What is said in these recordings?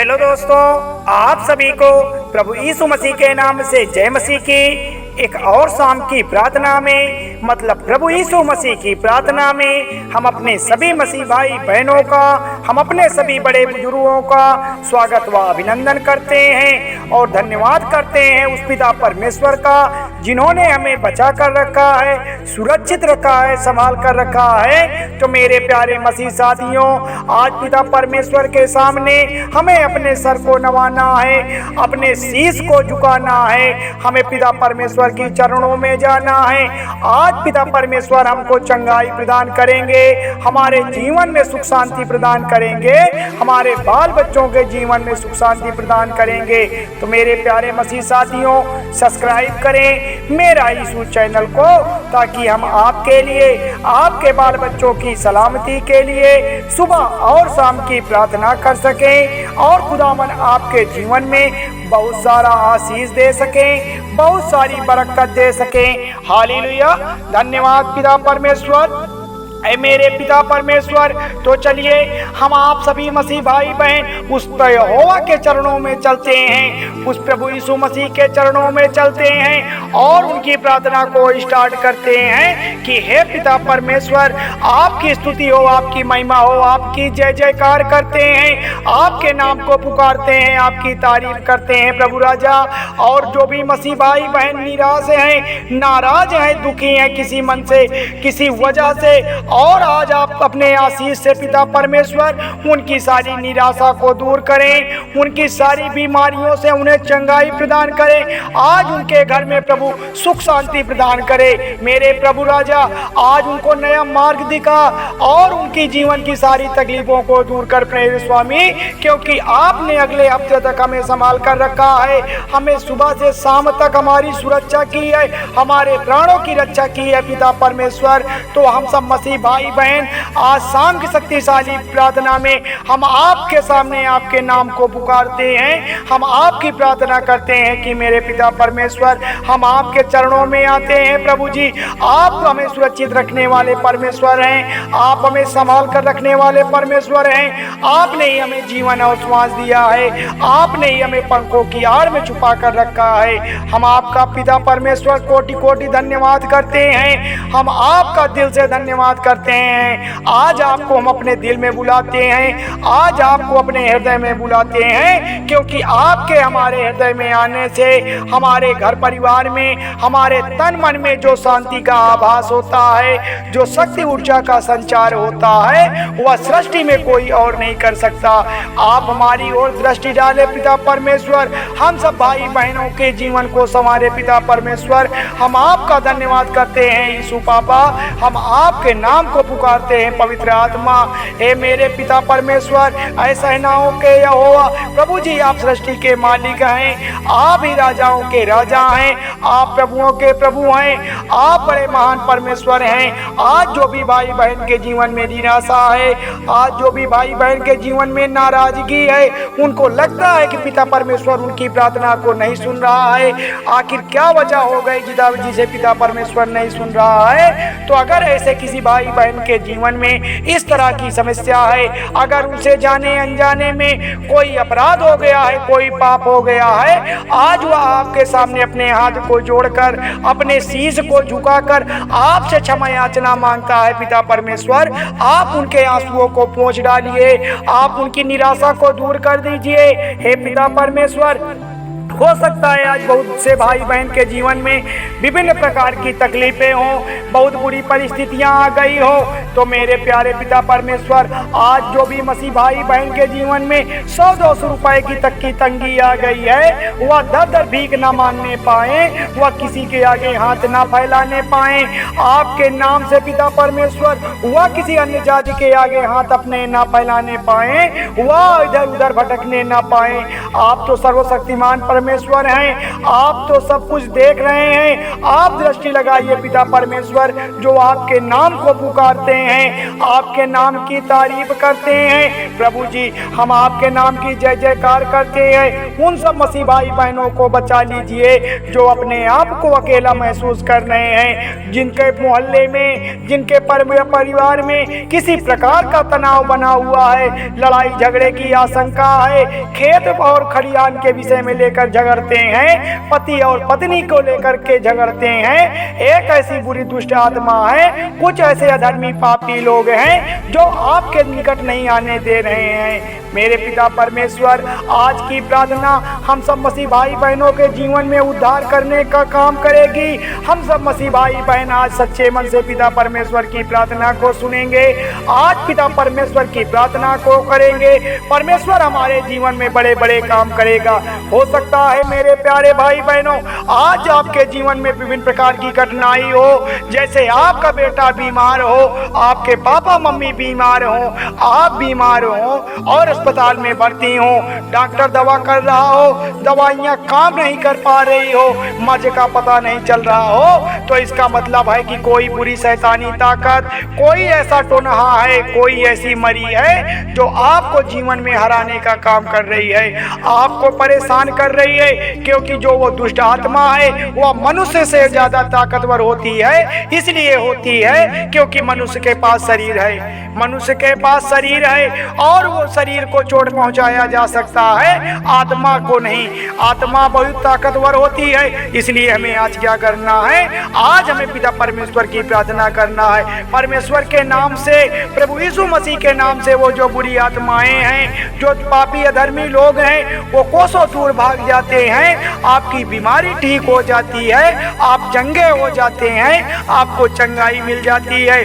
Hello दोस्तों, आप सभी को प्रभु यीशु मसीह के नाम से जय मसीह की एक और शाम की प्रार्थना में, मतलब प्रभु यीशु मसीह की प्रार्थना में हम अपने सभी मसीह भाई बहनों का, हम अपने सभी बड़े बुजुर्गों का स्वागत व अभिनंदन करते हैं और धन्यवाद करते हैं उस पिता परमेश्वर का जिन्होंने हमें बचा कर रखा है, सुरक्षित रखा है, संभाल कर रखा है। तो मेरे प्यारे मसीह साथियों, आज पिता परमेश्वर के सामने हमें अपने सर को नवाना है, अपने शीश को झुकाना है, हमें पिता परमेश्वर की चरणों में जाना है। आज पिता परमेश्वर हमको चंगाई प्रदान करेंगे, हमारे जीवन में सुख शांति प्रदान करेंगे, हमारे बाल बच्चों के जीवन में सुख शांति प्रदान करेंगे। तो मेरे प्यारे मसीह साथियों, सब्सक्राइब करें मेरा यीशु चैनल को, ताकि हम आपके लिए, आपके बाल बच्चों की सलामती के लिए सुबह और शाम की प्रार्थना कर सकें और खुदावन आपके जीवन में बहुत सारा आशीष दे सकें, बहुत सारी बरकत दे सकें। हालेलुया। धन्यवाद पिता परमेश्वर। ऐ मेरे पिता परमेश्वर, तो चलिए हम आप सभी मसीह भाई बहन उस यहोवा के चरणों में चलते हैं, उस प्रभु यीशु मसीह के चरणों में चलते हैं और उनकी प्रार्थना को स्टार्ट करते हैं कि हे पिता परमेश्वर, आपकी स्तुति हो, आपकी महिमा हो, आपकी जय जयकार करते हैं, आपके नाम को पुकारते हैं, आपकी तारीफ करते हैं प्रभु राजा। और जो भी मसीह भाई बहन निराश हैं, नाराज हैं, दुखी हैं किसी मन से, किसी वजह से, और आज आप अपने आशीष से पिता परमेश्वर उनकी सारी निराशा को दूर करें, उनकी सारी बीमारियों से उन्हें चंगाई प्रदान करें, आज उनके घर में प्रभु सुख शांति प्रदान करें। मेरे प्रभु राजा, आज उनको नया मार्ग दिखा और उनकी जीवन की सारी तकलीफों को दूर कर प्रेम स्वामी, क्योंकि आपने अगले हफ्ते तक हमें संभाल कर रखा है, हमें सुबह से शाम तक हमारी सुरक्षा की है, हमारे प्राणों की रक्षा की है पिता परमेश्वर। तो हम सब मसीह भाई बहन आज शाम की शक्तिशाली प्रार्थना में हम आपके सामने आपके नाम को पुकारते हैं, हम आपकी प्रार्थना करते हैं कि मेरे पिता परमेश्वर, हम आपके चरणों में आते हैं प्रभु जी। आप हमें सुरक्षित रखने वाले परमेश्वर हैं, आप हमें संभाल कर रखने वाले परमेश्वर हैं, आपने ही हमें जीवन और श्वास दिया है, आपने ही हमें पंखों की आड़ में छुपा कर रखा है। हम आपका पिता परमेश्वर कोटि कोटि धन्यवाद करते हैं, हम आपका दिल से धन्यवाद करते हैं। आज आपको हम अपने दिल में बुलाते हैं, आज आपको अपने हृदय में बुलाते हैं, क्योंकि आपके हमारे हृदय में आने से हमारे घर परिवार में, हमारे तन मन में जो शांति का आभास होता है, जो शक्ति ऊर्जा का संचार होता है, वह सृष्टि में कोई और नहीं कर सकता। आप हमारी ओर दृष्टि डाले पिता परमेश्वर, हम सब भाई बहनों के जीवन को संवारे पिता परमेश्वर। हम आपका धन्यवाद करते हैं यीशु पापा, हम आपके नाम को पुकारते हैं पवित्र आत्मा। हे मेरे पिता परमेश्वर, ऐसा सेनाओं के यहोवा प्रभु जी, आप सृष्टि के मालिक हैं, आप ही राजाओं के राजा हैं, आप प्रभुओं के प्रभु हैं, आप बड़े महान परमेश्वर हैं। आज जो भी भाई बहन के जीवन में निराशा है, आज जो भी भाई बहन के जीवन में नाराजगी है, उनको लगता है कि पिता परमेश्वर उनकी प्रार्थना को नहीं सुन रहा है, आखिर क्या वजह हो गई जिसे पिता परमेश्वर नहीं सुन रहा है। तो अगर ऐसे किसी भाई बहन के जीवन में इस तरह की समस्या है, अगर उसे जाने अनजाने में कोई अपराध हो गया है, कोई पाप हो गया है, आज वह आपके सामने अपने हाथ को जोड़कर, अपने शीश को झुकाकर आपसे क्षमा याचना मांगता है पिता परमेश्वर। आप उनके आंसुओं को पोंछ डालिए, आप उनकी निराशा को दूर कर दीजिए हे पिता परमेश्वर। हो सकता है आज बहुत से भाई बहन के जीवन में विभिन्न प्रकार की तकलीफें हों, बहुत बुरी परिस्थितियां आ गई हो, तो मेरे प्यारे पिता परमेश्वर, आज जो भी मसीह भाई बहन के जीवन में 100-200 रुपए की तक की तंगी आ गई है, वह दर भीख ना मांगने पाए, वह किसी के आगे हाथ ना फैलाने पाए, आपके नाम से पिता परमेश्वर, वह किसी अन्य जाति के आगे हाथ अपने ना फैलाने पाए, वह इधर उधर भटकने ना पाए। आप तो सर्वशक्तिमान परमेश्वर हैं। आप तो सब कुछ देख रहे हैं। आप दृष्टि लगाइए पिता परमेश्वर, जो आपके नाम को पुकारते हैं, आपके नाम की तारीफ करते हैं। प्रभु जी, हम आपके नाम की जय जयकार करते हैं। उन सब मसीह भाई बहनों को बचा लीजिए जो अपने आप को अकेला महसूस कर रहे हैं, जिनके मोहल्ले में, जिनके परिवार में किसी प्रकार का तनाव बना हुआ है, लड़ाई झगड़े की आशंका है, खेत और खलिहान के विषय में लेकर झगड़ते हैं, पति और पत्नी को लेकर के झगड़ते हैं। एक ऐसी बुरी दुष्ट आत्मा है, कुछ ऐसे अधर्मी पापी लोग हैं जो आपके निकट नहीं आने दे रहे हैं। मेरे पिता परमेश्वर, आज की प्रार्थना हम सब मसीह भाई बहनों के जीवन में उद्धार करने का काम करेगी। हम सब मसीह भाई बहन आज सच्चे मन से पिता परमेश्वर की प्रार्थना को सुनेंगे, आज पिता परमेश्वर की प्रार्थना को करेंगे। परमेश्वर हमारे जीवन में बड़े बड़े काम करेगा। हो सकता है मेरे प्यारे भाई बहनों, आज आपके जीवन में विभिन्न प्रकार की कठिनाई हो, जैसे आपका बेटा बीमार हो, आपके पापा मम्मी बीमार हो, आप बीमार हो और अस्पताल में भर्ती हो, डॉक्टर दवा कर रहा हो, दवाइयाँ काम नहीं कर पा रही हो, मजे का पता नहीं चल रहा हो, तो इसका मतलब है कि कोई बुरी शैतानी ताकत, कोई ऐसा टोनहा है, कोई ऐसी मरी है जो आपको जीवन में हराने का काम कर रही है, आपको परेशान कर रही है। क्योंकि जो वो दुष्ट आत्मा है वह मनुष्य से ज्यादा ताकतवर होती है। इसलिए होती है क्योंकि मनुष्य के पास शरीर है, मनुष्य के पास शरीर है और वो शरीर को चोट पहुंचाया जा सकता है, आत्मा को नहीं। आत्मा बहुत ताकतवर होती है। इसलिए हमें आज क्या करना है? आज हमें पिता परमेश्वर की प्रार्थना करना है। परमेश्वर के नाम से, प्रभु यीशु मसीह के नाम से वो जो बुरी आत्माएं हैं, जो पापी अधर्मी लोग हैं, वो कोसों दूर भाग जाते हैं। आपकी बीमारी ठीक हो जाती है, आप चंगे हो जाते हैं, आपको चंगाई मिल जाती है।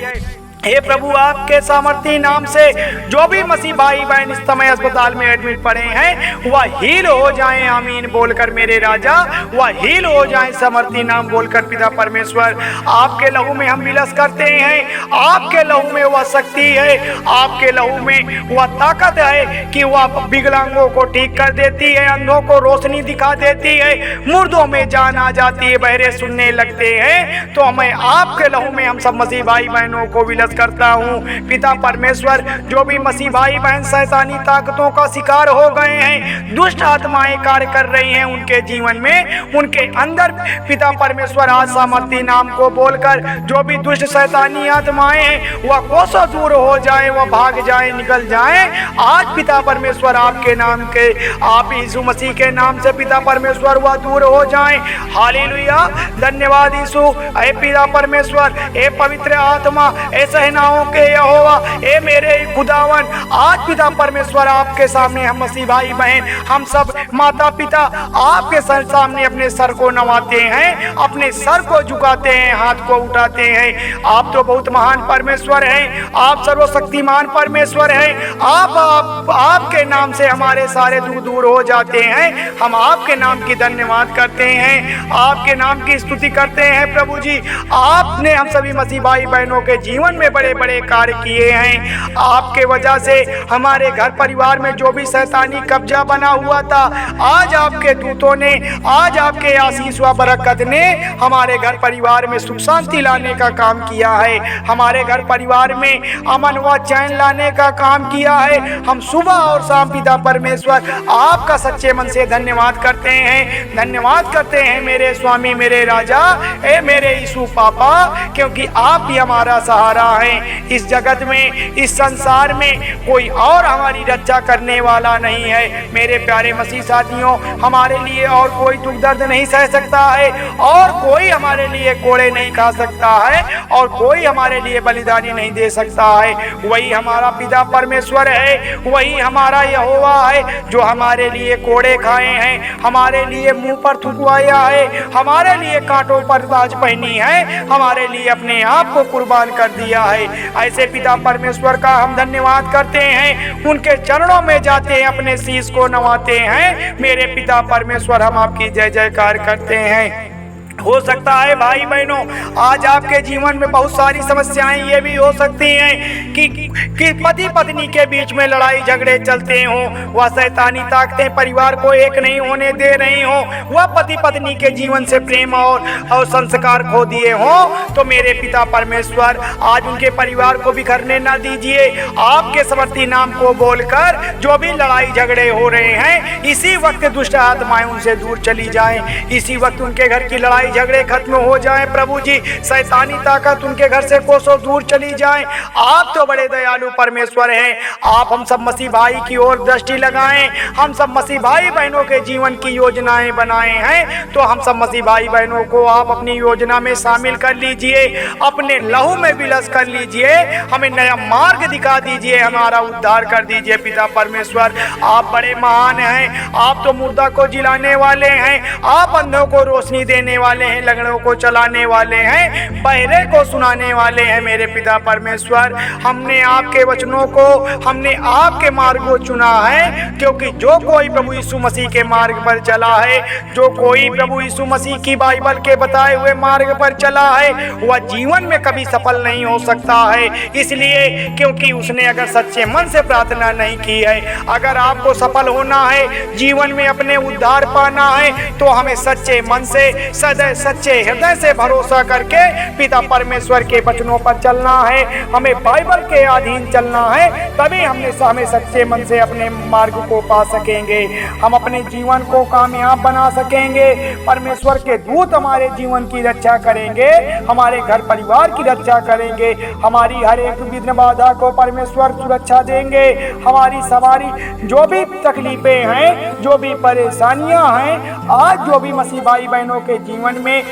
हे प्रभु, आपके सामर्थी नाम से जो भी मसीह भाई बहन इस समय अस्पताल में एडमिट पड़े हैं, वह हील हो जाएं। आमीन बोलकर मेरे राजा, वह हील हो जाएं सामर्थी नाम बोलकर। पिता परमेश्वर, आपके लहू में हम विलस करते हैं। आपके लहू में वह शक्ति है, आपके लहू में वह ताकत है कि वह विकलांगों को ठीक कर देती है, अंधों को रोशनी दिखा देती है, मुर्दों में जान आ जाती है, बहरे सुनने लगते हैं। तो हमें आपके लहू में हम सब मसीह भाई बहनों को विलस करता हूँ। पिता परमेश्वर, जो भी मसीह भाई बहन शैतानी ताकतों का शिकार हो गए हैं, दुष्ट आत्माएं कार्य कर रही हैं उनके जीवन में, उनके अंदर पिता परमेश्वर आज सामर्थी नाम को बोलकर जो भी दुष्ट शैतानी आत्माएं हैं वह कोसों दूर हो जाए, वह भाग जाए, निकल जाए। आज पिता परमेश्वर आपके नाम के, आप यीशु मसीह के नाम से पिता परमेश्वर वह दूर हो जाए। हालेलुया, धन्यवाद यीशु। हे पिता परमेश्वर, हे पवित्र आत्मा, ऐसा सेनाओं के यहोवा, ए मेरे खुदावन, आज पिता परमेश्वर आपके सामने हम मसीह भाई बहन, हम सब माता पिता आपके सामने अपने सर को नवाते हैं, अपने सर को झुकाते हैं, हाथ को उठाते हैं। आप तो बहुत महान परमेश्वर हैं, आप सर्वशक्तिमान परमेश्वर हैं। आपके नाम से हमारे सारे दुख दूर हो जाते हैं। हम आपके नाम की धन्यवाद करते हैं, आपके नाम की स्तुति करते हैं। प्रभु जी, आपने हम सभी मसीह भाई बहनों के जीवन में बड़े बड़े कार्य किए हैं। आपके वजह से हमारे घर परिवार में जो भी शैतानी कब्जा बना हुआ था, आज आपके दूतों ने, आज आपके आशीष व बरकत ने हमारे घर परिवार में सुख शांति लाने का काम किया है, हमारे घर परिवार में अमन व चैन लाने का काम किया है। हम सुबह और शाम पिता परमेश्वर आपका सच्चे मन से धन्यवाद करते हैं, धन्यवाद करते हैं मेरे स्वामी, मेरे राजा, ए मेरे यीशु पापा, क्योंकि आप ही हमारा सहारा है। इस जगत में, इस संसार में कोई और हमारी रक्षा करने वाला नहीं है। मेरे प्यारे मसीह साथियों, हमारे लिए और कोई दुख दर्द नहीं सह सकता है, और कोई हमारे लिए कोड़े नहीं खा सकता है, और कोई हमारे लिए बलिदानी नहीं दे सकता है। वही हमारा पिता परमेश्वर है, वही हमारा यहोवा है जो हमारे लिए कोड़े खाए हैं, हमारे लिए मुंह पर थुकवाया है, हमारे लिए कांटों पर ताज पहनी है, हमारे लिए अपने आप को कुर्बान कर दिया है। ऐसे पिता परमेश्वर का हम धन्यवाद करते हैं, उनके चरणों में जाते हैं, अपने शीश को नवाते हैं। मेरे पिता परमेश्वर, हम आपकी जय जयकार करते हैं। हो सकता है भाई बहनों आज आपके जीवन में बहुत सारी समस्याएं ये भी हो सकती हैं कि पति पत्नी के बीच में लड़ाई झगड़े चलते हों, वह शैतानी ताकतें परिवार को एक नहीं होने दे रही हों, वह पति पत्नी के जीवन से प्रेम और संस्कार खो दिए हों, तो मेरे पिता परमेश्वर आज उनके परिवार को बिखरने ना दीजिए। आपके समर्थी नाम को बोलकर जो भी लड़ाई झगड़े हो रहे हैं इसी वक्त दुष्ट आत्माएं उनसे दूर चली जाएं, इसी वक्त उनके घर की लड़ाई झगड़े खत्म हो जाएं। प्रभु जी शैतानी ताकत उनके घर से कोसों दूर चली जाएं। आप तो बड़े दयालु परमेश्वर हैं। आप हम सब मसीह भाई की ओर दृष्टि लगाएं, हम सब मसीह भाई बहनों के जीवन की योजनाएं बनाए हैं, तो हम सब मसीह भाई बहनों को आप अपनी योजना में शामिल कर लीजिए, अपने लहू में विलस कर लीजिए, हमें नया मार्ग दिखा दीजिए, हमारा उद्धार कर दीजिए। पिता परमेश्वर आप बड़े महान हैं, आप तो मुर्दा को जिलाने वाले हैं, आप अंधों को रोशनी देने वाले हैं, लंगड़ों को चलाने वाले हैं, बहरे को सुनाने वाले हैं। मेरे पिता परमेश्वर हमने आपके वचनों को, हमने आपके मार्ग को चुना है, क्योंकि जो कोई प्रभु यीशु मसीह के मार्ग पर चला है, जो कोई प्रभु यीशु मसीह की बाइबल के बताए हुए मार्ग पर चला है, वह जीवन में कभी सफल नहीं हो सकता है। इसलिए क्योंकि उसने अगर सच्चे मन से प्रार्थना नहीं की है। अगर आपको सफल होना है, जीवन में अपने उद्धार पाना है, तो हमें सच्चे मन से, सदैव सच्चे हृदय से भरोसा करके पिता परमेश्वर के वचनों पर चलना है, हमें बाइबल के अधीन चलना है, तभी हमें सच्चे मन से अपने मार्ग को पा सकेंगे, हम अपने जीवन को कामयाब बना सकेंगे। परमेश्वर के दूत हमारे जीवन की रक्षा करेंगे, हमारे घर परिवार की रक्षा करेंगे, हमारी हर एक विघ्न बाधा को परमेश्वर सुरक्षा देंगे। हमारी सवारी जो भी तकलीफें हैं, जो भी परेशानियां हैं, आज जो भी मसीह भाई बहनों के जीवन में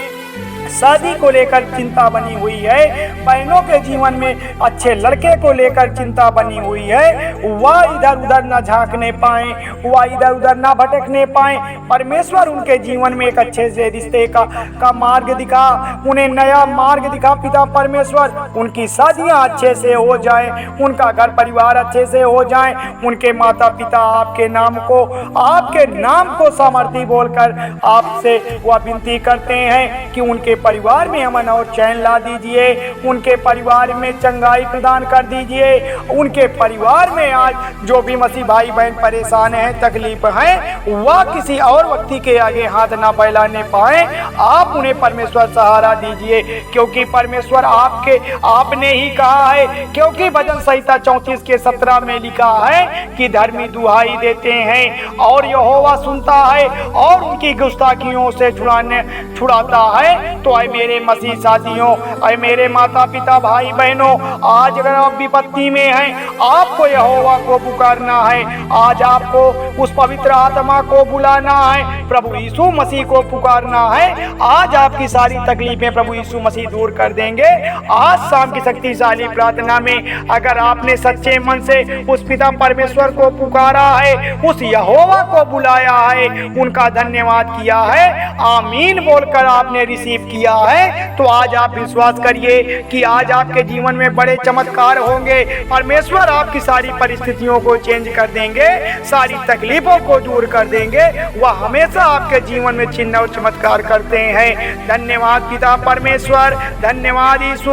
शादी को लेकर चिंता बनी हुई है, बहनों के जीवन में अच्छे लड़के को लेकर चिंता बनी हुई है, वह इधर उधर न झांकने पाए, वह इधर उधर न भटकने पाए। परमेश्वर उनके जीवन में एक अच्छे से रिश्ते का मार्ग दिखा, उन्हें नया मार्ग दिखा। पिता परमेश्वर उनकी शादियां अच्छे से हो जाए, उनका घर परिवार अच्छे से हो जाए, उनके माता पिता आपके नाम को सामर्थी बोलकर आपसे वह विनती करते हैं कि उनके परिवार में अमन और चैन ला दीजिए, उनके परिवार में चंगाई प्रदान कर दीजिए। उनके परिवार में आज जो भी मसीह भाई बहन परेशान हैं, तकलीफ हैं, वह किसी और व्यक्ति के आगे हाथ ना फैलाने पाए। आप उन्हें परमेश्वर सहारा दीजिए, क्योंकि परमेश्वर आपने ही कहा है, क्योंकि भजन संहिता 34 के 17 में लिखा है कि धर्मी दुहाई देते हैं और यहोवा सुनता है और उनकी गुस्ताखियों से छुड़ाता है। तो आए मेरे मसीह साथियों, आए मेरे माता पिता भाई बहनों, आज अगर आप विपत्ति में हैं, आपको यहोवा को पुकारना है, आज आपको उस पवित्र आत्मा को बुलाना है, प्रभु यीशु मसीह को पुकारना है। आज आपकी सारी तकलीफें प्रभु यीशु मसीह दूर कर देंगे। आज शाम की शक्तिशाली प्रार्थना में अगर आपने सच्चे मन से उस पिता परमेश्वर को पुकारा है, उस यहोवा को बुलाया है, उनका धन्यवाद किया है, आमीन बोलकर आपने रिसीव किया है, तो आज आप विश्वास करिए कि आज आपके जीवन में बड़े चमत्कार होंगे। परमेश्वर आपकी सारी परिस्थितियों को चेंज कर देंगे, सारी तकलीफों को दूर कर देंगे। वह हमेशा आपके जीवन में चिन्ह और चमत्कार करते हैं। धन्यवाद पिता परमेश्वर, धन्यवाद यीशु।